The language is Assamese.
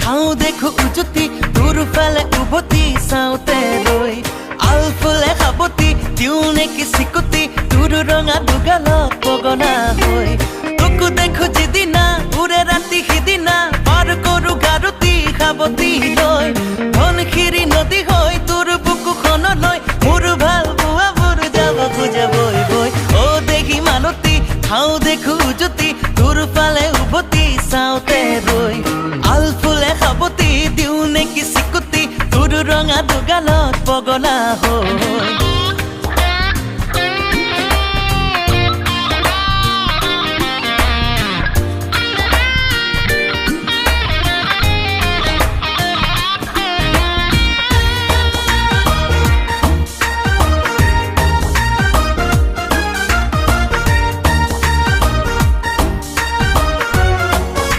খাওঁ দেখো উজুতি দুৰফালে উভতি চাওঁতে ৰৈ আলফুলে সাৱতি দিওঁ নেকি চিকুতি তোৰ ৰঙা দুগালত পগলা হৈ তোকো দেখো যিদিনা উৰে ৰাতি সিদিনা পাৰ কৰো গাৰুতি সাৱতি লৈ ধনশিৰি নদী হৈ তোৰ বুকুখনলৈ মোৰ ভাল পোৱাবোৰ যাব খোজা বৈ বৈ অ দেখি মালতী খাওঁ দেখো উজুতি দুৰফালে উভতি চাওঁতে ৰৈ আলফুলে সাৱতি দিওঁ নেকি চিকুতি তোৰ ৰঙা দুগালত পগলা হৈ